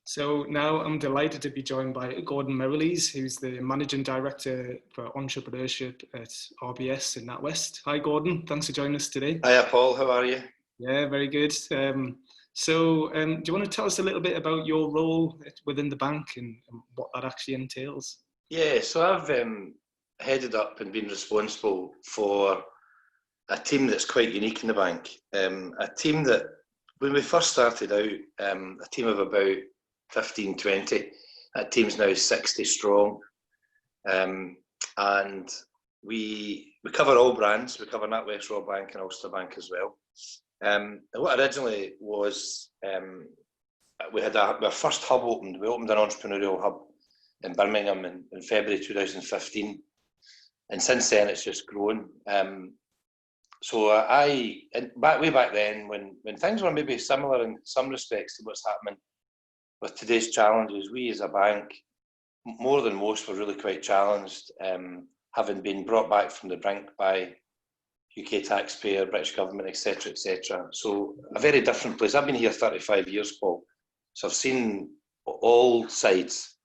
So now I'm delighted to be joined by Gordon Merrylees, who's the Managing Director for Entrepreneurship at RBS in NatWest. Hi Gordon, thanks for joining us today. Hiya Paul, how are you? Yeah, very good. Do you want to tell us a little bit about your role within the bank and what that actually entails? Yeah, so I've headed up and been responsible for a team that's quite unique in the bank. A team that, when we first started out, a team of about 15, 20. That team's now 60 strong. And we cover all brands. We cover NatWest, Royal Bank and Ulster Bank as well. And what originally was, we had our first hub opened. We opened an entrepreneurial hub in Birmingham in February 2015. And since then it's just grown. So way back then, when things were maybe similar in some respects to what's happening with today's challenges, we as a bank, more than most, were really quite challenged, having been brought back from the brink by UK taxpayer, British government, etc., etc. So a very different place. I've been here 35 years, Paul, so I've seen all sides,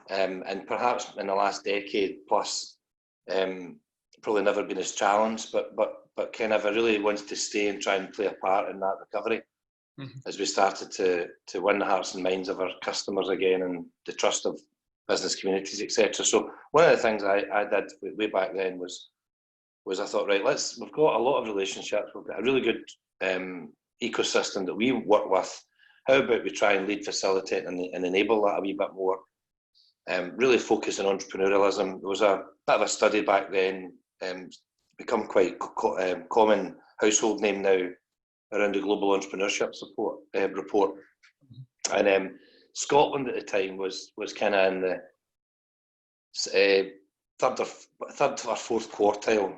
and perhaps in the last decade plus, probably never been as challenged, but kind of I really wanted to stay and try and play a part in that recovery. As we started to win the hearts and minds of our customers again and the trust of business communities, etc. So one of the things I did way back then was I thought, right, we've got a lot of relationships, we've got a really good ecosystem that we work with. How about we try and lead, facilitate and enable that a wee bit more? Really focus on entrepreneurialism. There was a bit of a study back then, become quite common household name now, around the Global Entrepreneurship report. And Scotland at the time was kind of in the third or fourth quartile,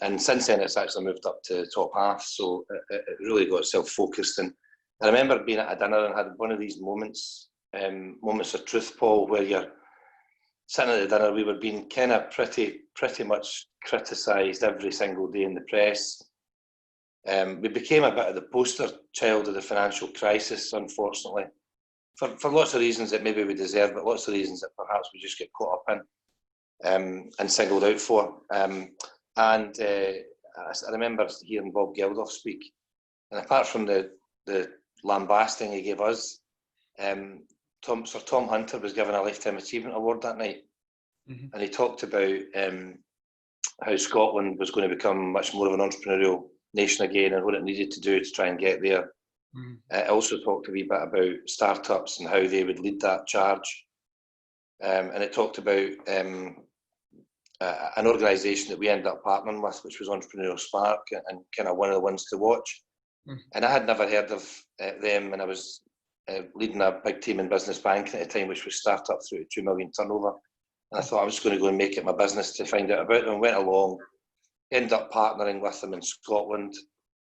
and since then it's actually moved up to the top half, so it really got itself focused. And I remember being at a dinner and had one of these moments of truth, Paul, where you're sitting at the dinner. We were being kind of pretty much criticised every single day in the press. We became a bit of the poster child of the financial crisis, unfortunately, for lots of reasons that maybe we deserve, but lots of reasons that perhaps we just get caught up in and singled out for. I remember hearing Bob Geldof speak, and apart from the lambasting he gave us, Sir Tom Hunter was given a Lifetime Achievement Award that night, and he talked about how Scotland was going to become much more of an entrepreneurial nation again and what it needed to do to try and get there. It also talked a wee bit about startups and how they would lead that charge. And it talked about an organisation that we ended up partnering with, which was Entrepreneurial Spark, and kind of one of the ones to watch. And I had never heard of them, and I was leading a big team in business banking at the time, which was startup through to 2 million turnover. And I thought I was going to go and make it my business to find out about them. Went along, ended up partnering with them in Scotland.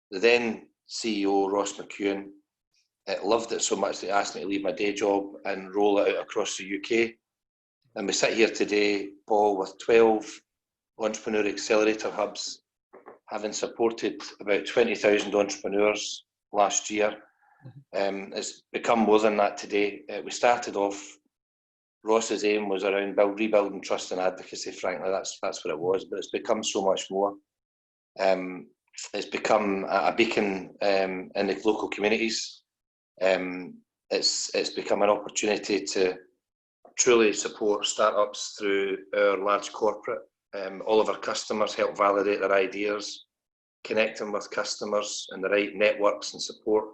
The then CEO, Ross McEwen, loved it so much that he asked me to leave my day job and roll it out across the UK. And we sit here today, Paul, with 12 entrepreneur accelerator hubs, having supported about 20,000 entrepreneurs last year. It's become more than that today. We started off, Ross's aim was around rebuilding trust and advocacy, frankly, that's what it was, but it's become so much more. It's become a beacon in the local communities. It's become an opportunity to truly support startups through our large corporate. All of our customers help validate their ideas, connect them with customers and the right networks and support.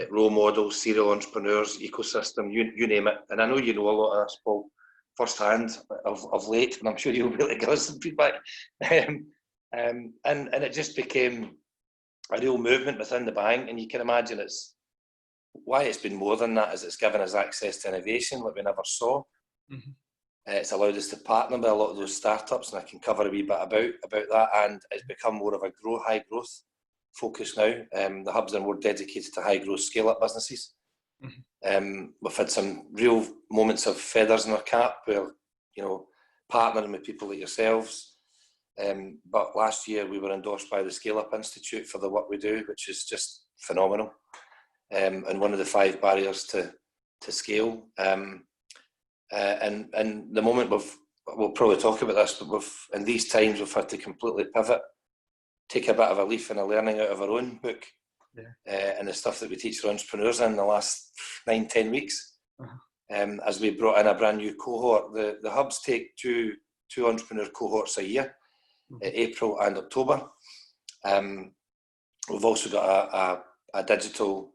Role models, serial entrepreneurs, ecosystem, you name it. And I know you know a lot of this, Paul, firsthand of late, and I'm sure you'll really give us some feedback. And it just became a real movement within the bank, and you can imagine why it's been more than that is it's given us access to innovation like we never saw. It's allowed us to partner with a lot of those startups, and I can cover a wee bit about that, and it's become more of a high growth focus now. The hubs are more dedicated to high growth scale up businesses. We've had some real moments of feathers in our cap where, partnering with people like yourselves. But last year we were endorsed by the Scale Up Institute for the work we do, which is just phenomenal. And one of the 5 barriers to scale. And the moment we'll probably talk about this, but in these times we've had to completely pivot, take a bit of a leaf and a learning out of our own book, and the stuff that we teach our entrepreneurs in the last 9-10 weeks. As we brought in a brand new cohort. The hubs take two entrepreneur cohorts a year, April and October. We've also got a digital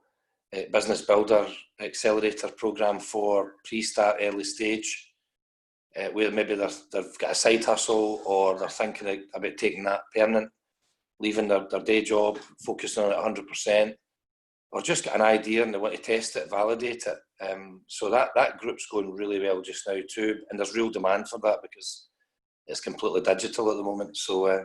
business builder accelerator program for pre-start, early stage, where maybe they've got a side hustle, or they're thinking about taking that permanent, leaving their day job, focusing on it 100%, or just got an idea and they want to test it, validate it. So that group's going really well just now too, and there's real demand for that because it's completely digital at the moment. So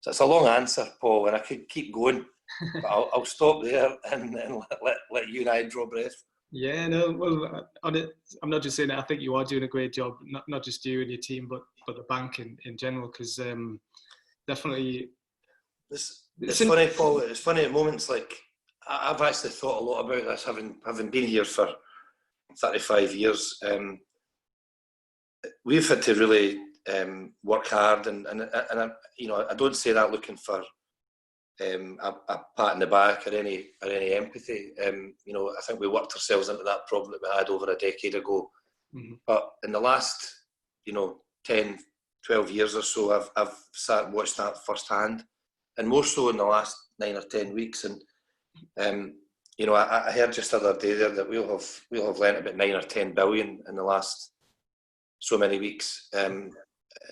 it's a long answer, Paul, and I could keep going, but I'll stop there and let you and I draw breath. Yeah, no, well, I'm not just saying that. I think you are doing a great job, not just you and your team, but the bank in general, because definitely... It's funny, Paul, it's funny at moments like, I've actually thought a lot about this, having been here for 35 years. We've had to really work hard, and I don't say that looking for a pat in the back or any empathy. I think we worked ourselves into that problem that we had over a decade ago. But in the last 10, 12 years or so, I've sat and watched that firsthand, and more so in the last 9 or 10 weeks. And I heard just the other day there that we'll have lent about 9 or 10 billion in the last so many weeks.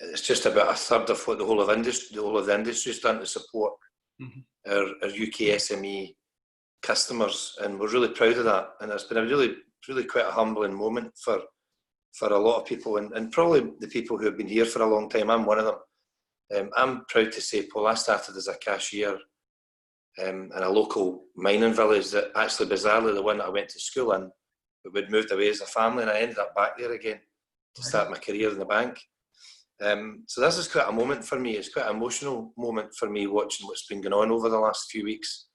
It's just about a third of what the whole of the industry has done to support our UK SME customers, and we're really proud of that. And it's been a really, really quite a humbling moment for a lot of people, and probably the people who have been here for a long time. I'm one of them. I'm proud to say, Paul, I started as a cashier in a local mining village that actually, bizarrely, the one that I went to school in, but we'd moved away as a family, and I ended up back there again to start my career in the bank. So this is quite a moment for me. It's quite an emotional moment for me, watching what's been going on over the last few weeks,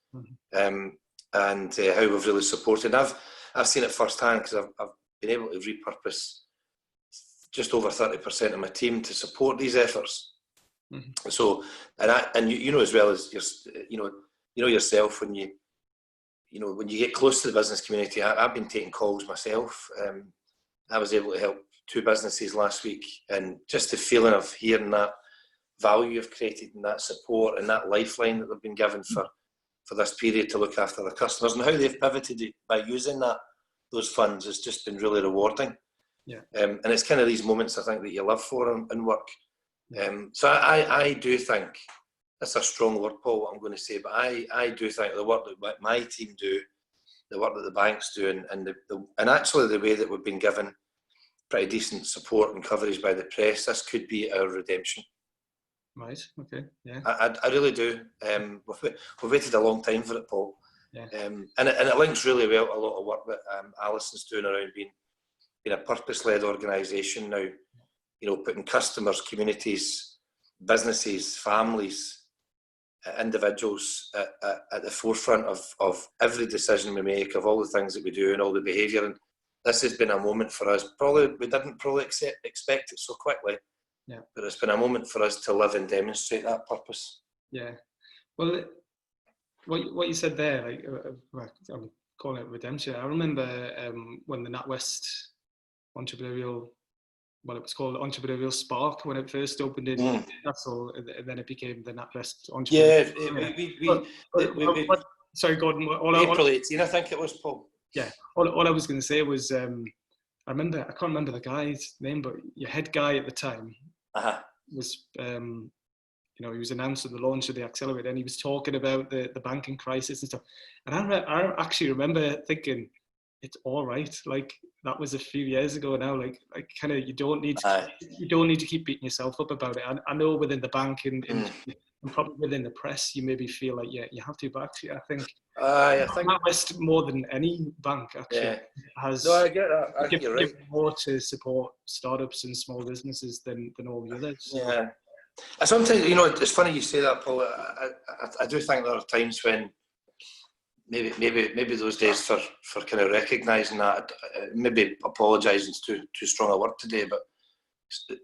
and how we've really supported. I've seen it firsthand because I've been able to repurpose just over 30% of my team to support these efforts. So, and you know as well as yourself, when you get close to the business community, I've been taking calls myself. I was able to help 2 businesses last week, and just the feeling of hearing that value you've created and that support and that lifeline that they've been given for this period to look after their customers, and how they've pivoted by using those funds has just been really rewarding. And it's kind of these moments I think that you live for in work. So I do think that's a strong word, Paul, what I'm going to say, but I do think the work that my team do, the work that the banks do, and actually the way that we've been given pretty decent support and coverage by the press, this could be our redemption. Right. Okay. Yeah. I really do. We've waited a long time for it, Paul. And it links really well a lot of work that Alison's doing around being a purpose-led organisation now. Putting customers, communities, businesses, families, individuals at the forefront of every decision we make, of all the things that we do and all the behaviour. And this has been a moment for us. We didn't expect it so quickly. But it's been a moment for us to live and demonstrate that purpose. Yeah. Well, what you said there, I'm calling it redemption. I remember when the NatWest entrepreneurial, it was called Entrepreneurial Spark when it first opened in Newcastle, and then it became the NatWest Entrepreneurial. Sorry, Gordon. April 18, I think it was, Paul. Yeah. All I was going to say was, I can't remember the guy's name, but your head guy at the time was, he was announced at the launch of the accelerator, and he was talking about the banking crisis and stuff. And I actually remember thinking, it's all right. Like, that was a few years ago now. Like kind of, you don't need to keep beating yourself up about it. I know within the bank and probably within the press, you maybe feel like, you have to, but actually, I think NatWest, more than any bank, actually has. No, I get that. I think you're right. More to support startups and small businesses than all the others. Yeah. Sometimes, it's funny you say that, Paul. I do think there are times when maybe those days for kind of recognising that, maybe apologising is too strong a word today, but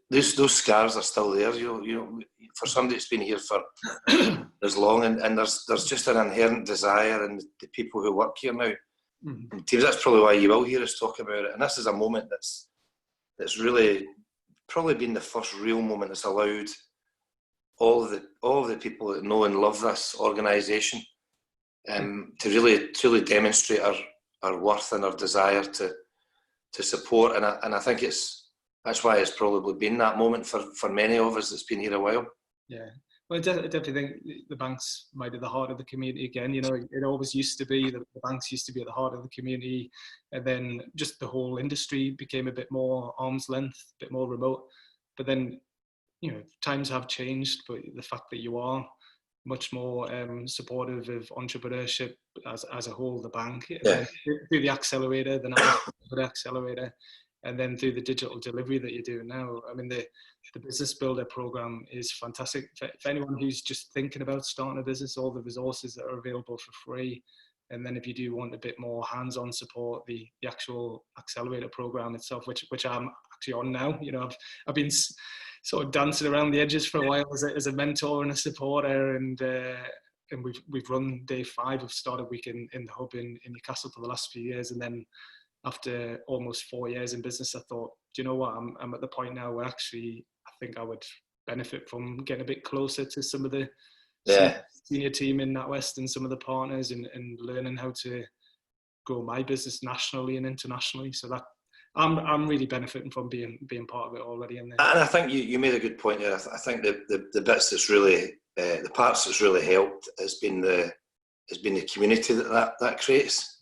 those scars are still there. You know, for somebody that's been here for as long, and there's just an inherent desire in the people who work here now. Mm-hmm. Teams, that's probably why you will hear us talk about it. And this is a moment that's really probably been the first real moment that's allowed all of the people that know and love this organisation to really truly demonstrate our worth and our desire to support. And I think that's why it's probably been that moment for many of us that's been here a while. Yeah. Well, I definitely think the banks might be the heart of the community again. You know, it always used to be the banks used to be at the heart of the community, and then just the whole industry became a bit more arm's length, a bit more remote. But then, you know, times have changed. But the fact that you are much more supportive of entrepreneurship as a whole, the bank, yeah. through the accelerator, the NatWest accelerator, and then through the digital delivery that you're doing now. I mean, the Business Builder program is fantastic. For anyone who's just thinking about starting a business, all the resources that are available for free. And then if you do want a bit more hands-on support, the actual accelerator program itself, which I'm actually on now. You know, I've been sort of dancing around the edges for a while as a mentor and a supporter, and we've run day 5 of Startup Week in the hub in Newcastle for the last few years, and then after almost 4 years in business, I thought, do you know what? I'm at the point now where actually I think I would benefit from getting a bit closer to some of the senior team in NatWest and some of the partners, and learning how to grow my business nationally and internationally. So that I'm really benefiting from being part of it already. And I think you made a good point there. I think the bits that's really the parts that's really helped has been the community that creates.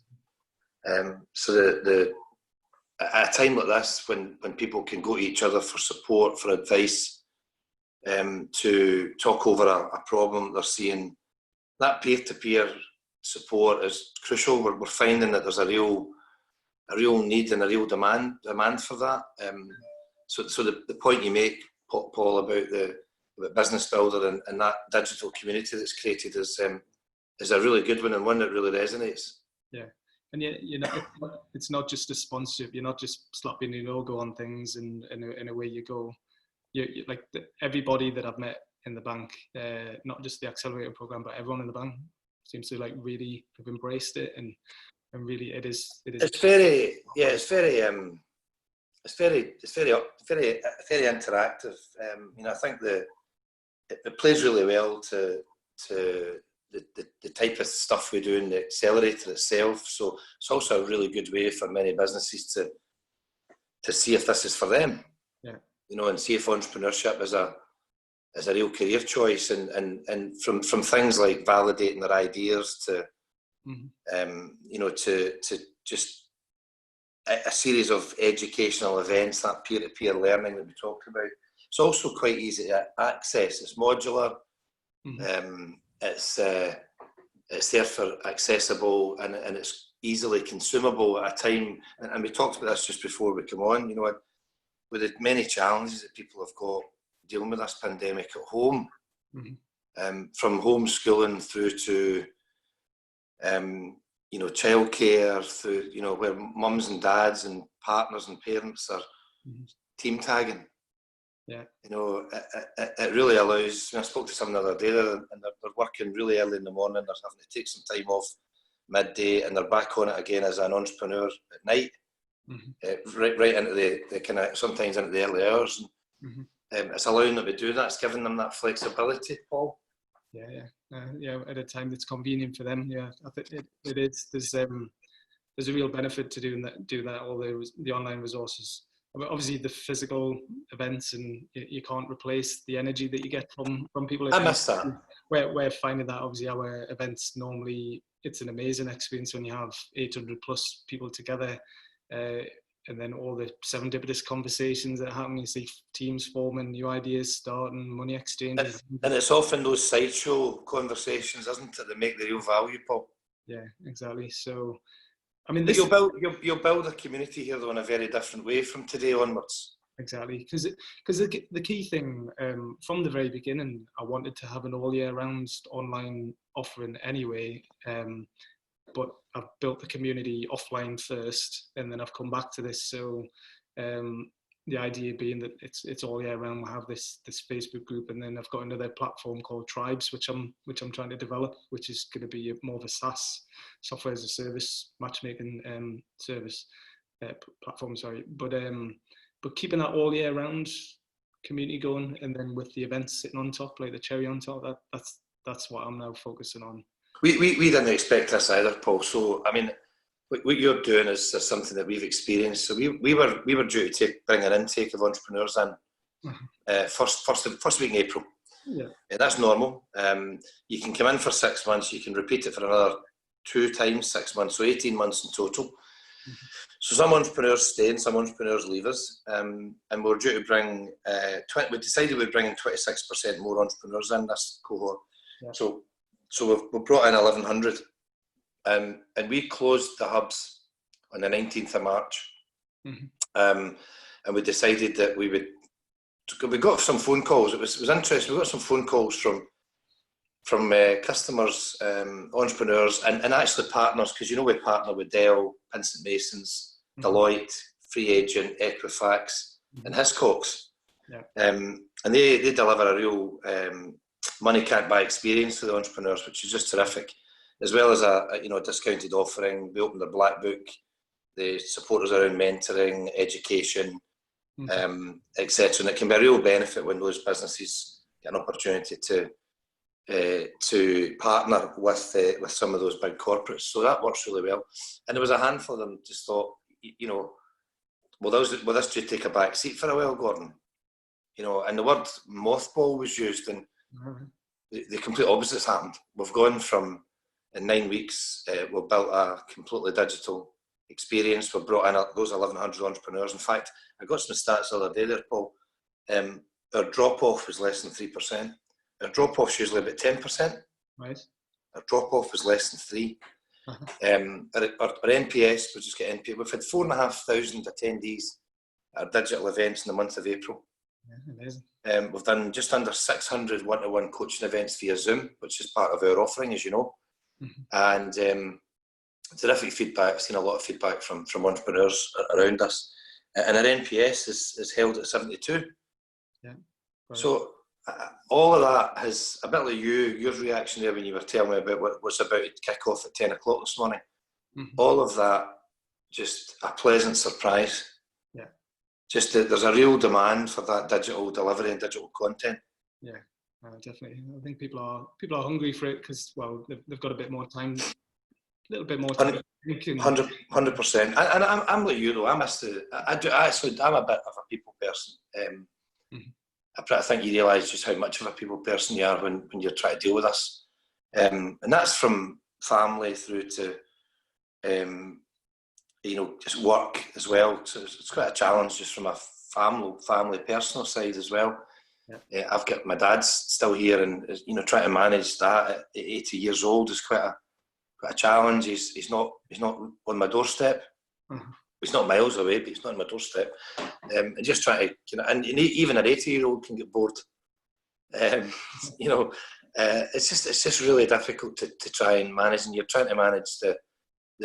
So at a time like this, when people can go to each other for support, for advice, to talk over a problem they're seeing, that peer-to-peer support is crucial. We're finding that there's a real need and a real demand for that. So the point you make, Paul, about Business Builder and that digital community that's created is a really good one, and one that really resonates. Yeah. And you know, it's not just a sponsorship. You're not just slapping your logo on things and away you go. You like everybody that I've met in the bank, not just the accelerator program, but everyone in the bank seems to like really have embraced it, and really it is. It's very interactive. You know, I think it plays really well to the type of stuff we do in the accelerator itself. So it's also a really good way for many businesses to see if this is for them. Yeah. You know, and see if entrepreneurship is a real career choice, and from things like validating their ideas to you know, to just a series of educational events, that peer-to-peer learning that we talked about. It's also quite easy to access. It's modular. It's therefore accessible, and it's easily consumable at a time. And we talked about this just before we come on. You know, with the many challenges that people have got dealing with this pandemic at home, from homeschooling through to you know, childcare, through, you know, where mums and dads and partners and parents are team tagging. Yeah. You know, it really allows. I spoke to someone the other day, and they're working really early in the morning. They're having to take some time off midday, and they're back on it again as an entrepreneur at night, right into the kind of sometimes into the early hours. It's allowing them to do that. It's giving them that flexibility, Paul. Yeah, at a time that's convenient for them. Yeah, I think it is. There's a real benefit to do that. All the online resources. Obviously, the physical events, and you can't replace the energy that you get from people. I miss that. We're finding that obviously our events normally, it's an amazing experience when you have 800 plus people together, and then all the serendipitous conversations that happen. You see teams forming, new ideas starting, money exchanges. And it's often those sideshow conversations, isn't it, that make the real value, Paul? Yeah, exactly. So, I mean, you'll build a community here though in a very different way from today onwards. Exactly, because the key thing from the very beginning, I wanted to have an all year round online offering anyway, but I've built the community offline first, and then I've come back to this. So the idea being that it's all year round. I have this Facebook group, and then I've got another platform called Tribes, which I'm trying to develop, which is going to be more of a SaaS, software as a service matchmaking service platform. Sorry, but keeping that all year round community going, and then with the events sitting on top, like the cherry on top, that's what I'm now focusing on. We didn't expect this either, Paul. So I mean, what you're doing is something that we've experienced. So we were due to bring an intake of entrepreneurs in first week in April. Yeah, that's normal. You can come in for 6 months. You can repeat it for another 2 times 6 months, so 18 months in total. Mm-hmm. So some entrepreneurs stay and some entrepreneurs leave us, and we're due to bring. We decided we'd bring in 26% more entrepreneurs in this cohort. Yeah. So we've brought in 1,100. And we closed the hubs on the 19th of March. Mm-hmm. And we decided that we got some phone calls. It was interesting. We got some phone calls from customers, entrepreneurs, and actually partners, because we partner with Dell, Vincent Masons, mm-hmm. Deloitte, Free Agent, Equifax, mm-hmm. and Hiscox. Yeah. And they deliver a real money can't buy experience for the entrepreneurs, which is just terrific. As well as a discounted offering. We opened their black book. They support us around mentoring, education, mm-hmm. etc. And it can be a real benefit when those businesses get an opportunity to partner with some of those big corporates. So that works really well. And there was a handful of them just thought, will this just take a back seat for a while, Gordon? And the word mothball was used, and mm-hmm. the complete opposite's happened. We've gone from, in 9 weeks, we've built a completely digital experience. We've brought in those 1,100 entrepreneurs. In fact, I got some stats the other day there, Paul. Our drop-off was less than 3%. Our drop-off's usually about 10%. Right. Our drop-off was less than 3%. Uh-huh. Our NPS, we just get NPS. We've had 4,500 attendees at our digital events in the month of April. Yeah, amazing. We've done just under 600 one-to-one coaching events via Zoom, which is part of our offering, as you know. Mm-hmm. And terrific feedback. I've seen a lot of feedback from entrepreneurs around us, and our NPS is held at 72. Yeah. Right. So all of that has a bit like your reaction there when you were telling me about what was about to kick off at 10 o'clock this morning. Mm-hmm. All of that, just a pleasant surprise. Yeah. Just that there's a real demand for that digital delivery and digital content. Yeah. Definitely. I think people are hungry for it because, well, they've got a bit more time, a little bit more time. 100%. And I'm like you though. I'm a bit of a people person. Mm-hmm. I think you realise just how much of a people person you are when you're trying to deal with us, and that's from family through to just work as well. So it's quite a challenge just from a family personal side as well. Yeah. I've got my dad's still here, and trying to manage that at 80 years old is quite a challenge. He's not on my doorstep. Mm-hmm. He's not miles away, but he's not on my doorstep. And just trying to, and even an 80-year-old can get bored. It's just really difficult to try and manage, and you're trying to manage the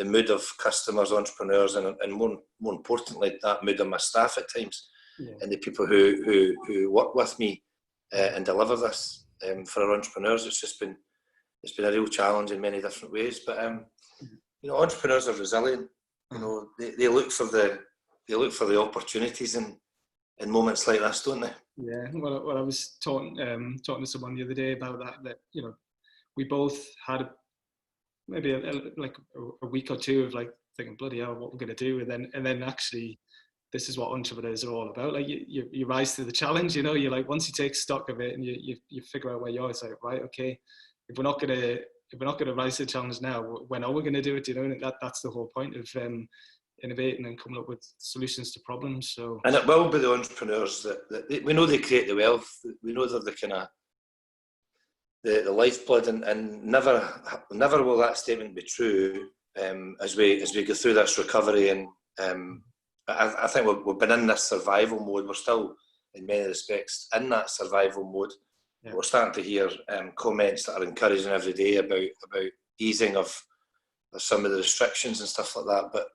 mood of customers, entrepreneurs, and more importantly, that mood of my staff at times. Yeah. And the people who work with me and deliver this for our entrepreneurs. It's been a real challenge in many different ways. But entrepreneurs are resilient. They look for the opportunities in moments like this, don't they? Yeah. Well, I was talking to someone the other day about that we both had maybe a week or two of thinking, bloody hell, what we're going to do, and then actually. This is what entrepreneurs are all about. Like you rise to the challenge. You're like, once you take stock of it and you figure out where you are, it's like, right, okay, if we're not gonna rise to the challenge now, when are we going to do it? And that's the whole point of innovating and coming up with solutions to problems. So, and it will be the entrepreneurs that we know they create the wealth. We know they're the kind of the lifeblood, and never will that statement be true as we go through this recovery. And I think we've been in this survival mode. We're still, in many respects, in that survival mode. Yeah. We're starting to hear comments that are encouraging every day about easing of some of the restrictions and stuff like that. But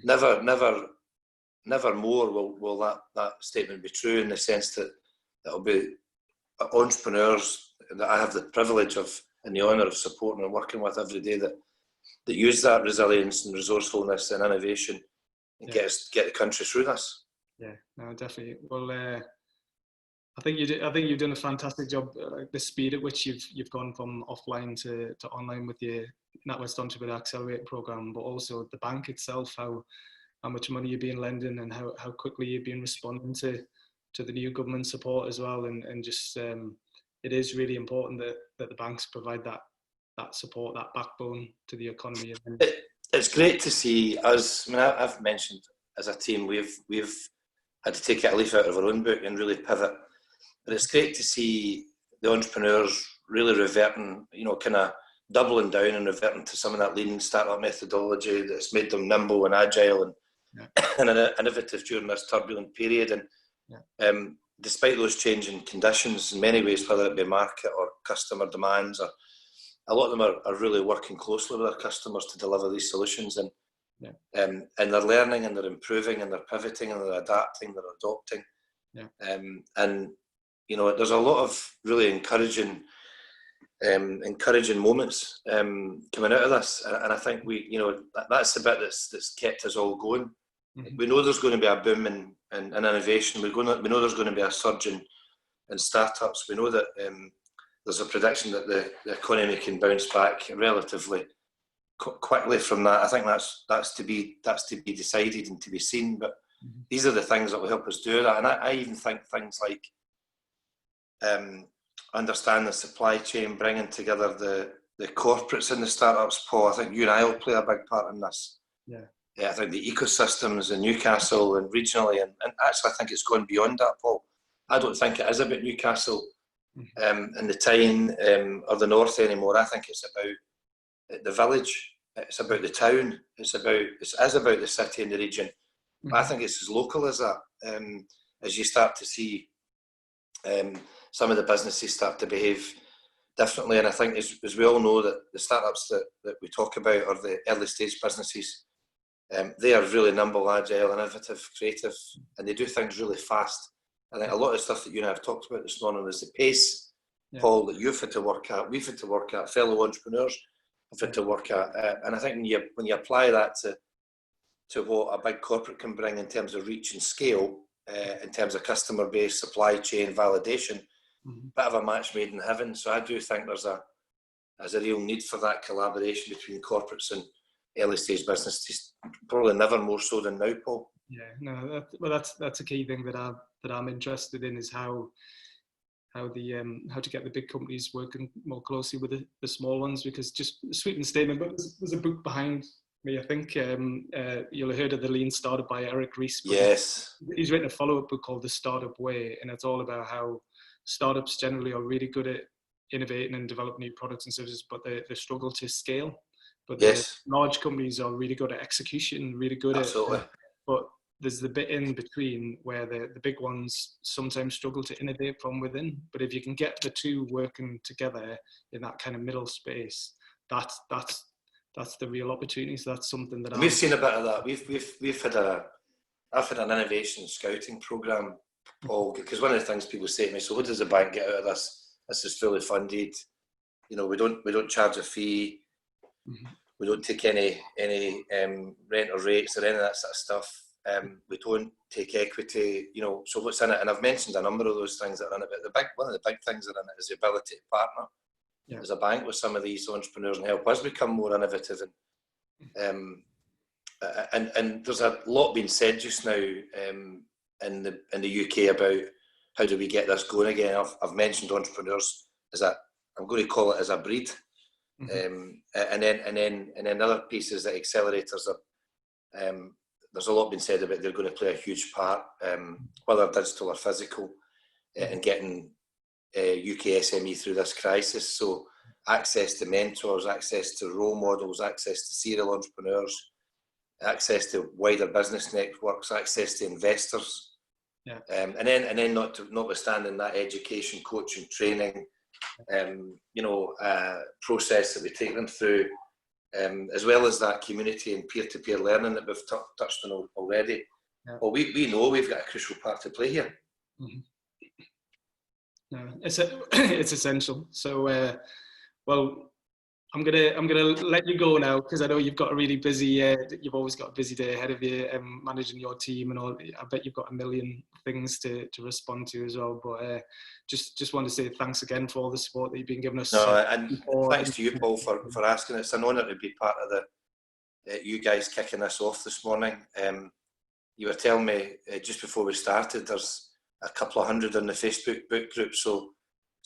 never more will that statement be true, in the sense that it'll be entrepreneurs that I have the privilege of and the honour of supporting and working with every day that use that resilience and resourcefulness and innovation and get the country through this. Yeah, no, definitely. Well, I think you've done a fantastic job. The speed at which you've gone from offline to online with your NatWest Entrepreneur Accelerator program, but also the bank itself, how much money you've been lending and how quickly you've been responding to the new government support as well, and just it is really important that the banks provide that support, that backbone to the economy. It's great to see us. I mean, I've mentioned as a team we've had to take a leaf out of our own book and really pivot. But it's great to see the entrepreneurs really reverting, kind of doubling down and reverting to some of that lean startup methodology that's made them nimble and agile and innovative during this turbulent period. And despite those changing conditions, in many ways, whether it be market or customer demands, or a lot of them are really working closely with their customers to deliver these solutions. And they're learning and they're improving and they're pivoting and they're adapting, they're adopting. And there's a lot of really encouraging moments coming out of this, and I think that's the bit that's kept us all going. We know there's going to be a boom in innovation. We know there's going to be a surge in startups. We know that there's a prediction that the economy can bounce back relatively quickly from that. I think that's to be decided and to be seen. But these are the things that will help us do that. And I even think things like understand the supply chain, bringing together the corporates in the startups, Paul. I think you and I will play a big part in this. I think the ecosystems in Newcastle and regionally, and actually I think it's gone beyond that, Paul. I don't think it is about Newcastle and the Tyne or the north anymore. I think it's about the village. It's about the town. It is about the city and the region. I think it's as local as that. As you start to see some of the businesses start to behave differently, and I think as we all know that the startups that we talk about are the early stage businesses. They are really nimble, agile, innovative, creative, and they do things really fast. I think a lot of stuff that you and I have talked about this morning is the pace, Paul, that you've had to work at, we've had to work at, fellow entrepreneurs have had to work at, and I think when you apply that to what a big corporate can bring in terms of reach and scale, in terms of customer base, supply chain, validation, bit of a match made in heaven. So I do think there's a real need for that collaboration between corporates and early stage businesses, probably never more so than now, Paul. That's a key thing that I'm interested in, is how to get the big companies working more closely with the small ones, because just a sweeping statement, but there's a book behind me. I think you'll have heard of The Lean Startup by Eric Ries. Yes. He's written a follow-up book called The Startup Way, and it's all about how startups generally are really good at innovating and developing new products and services, but they struggle to scale. But the large companies are really good at execution, really good Absolutely. but there's the bit in between where the big ones sometimes struggle to innovate from within. But if you can get the two working together in that kind of middle space, that's the real opportunity. So that's something that we've seen a bit of that. I've had an innovation scouting program, Paul, because one of the things people say to me, so what does the bank get out of this? This is fully funded. We don't charge a fee. We don't take any rent or rates or any of that sort of stuff. We don't take equity, so what's in it? And I've mentioned a number of those things that are in it, but one of the big things that are in it is the ability to partner as a bank with some of these entrepreneurs and help us become more innovative. And there's a lot being said just now in the UK about how do we get this going again. I've mentioned entrepreneurs I'm going to call it as a breed. And then other pieces that accelerators are. There's a lot been said about they're going to play a huge part, whether digital or physical, in getting UK SME through this crisis. So access to mentors, access to role models, access to serial entrepreneurs, access to wider business networks, access to investors, and then notwithstanding that education, coaching, training, process that we take them through. as well as that community and peer-to-peer learning that we've touched on already. Yeah. Well, we know we've got a crucial part to play here. Mm-hmm. No, it's essential. So, well, I'm gonna let you go now, because I know you've got a really busy. You've always got a busy day ahead of you, managing your team and all. I bet you've got a million things to respond to as well. But just want to say thanks again for all the support that you've been giving us. No, and thanks to you, Paul, for asking. It's an honour to be part of you guys kicking this off this morning. You were telling me just before we started, there's a couple of hundred in the Facebook book group. So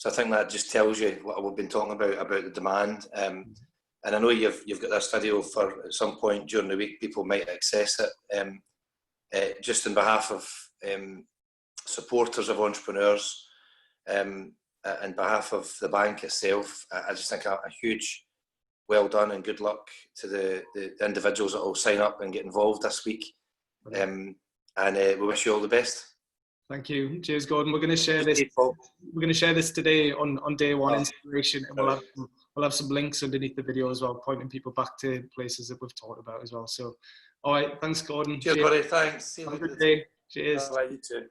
I think that just tells you what we've been talking about the demand. And I know you've got this video for at some point during the week, people might access it. Just on behalf of supporters of entrepreneurs, and behalf of the bank itself, I just think a huge well done and good luck to the individuals that will sign up and get involved this week. And we wish you all the best. Thank you. Cheers, Gordon. We're going to share this. We're going to share this today on day one inspiration, and we'll have some links underneath the video as well, pointing people back to places that we've talked about as well. So, all right, thanks, Gordon. Cheers, buddy. Thanks. See you later. Have a good day. Cheers. Bye. You too.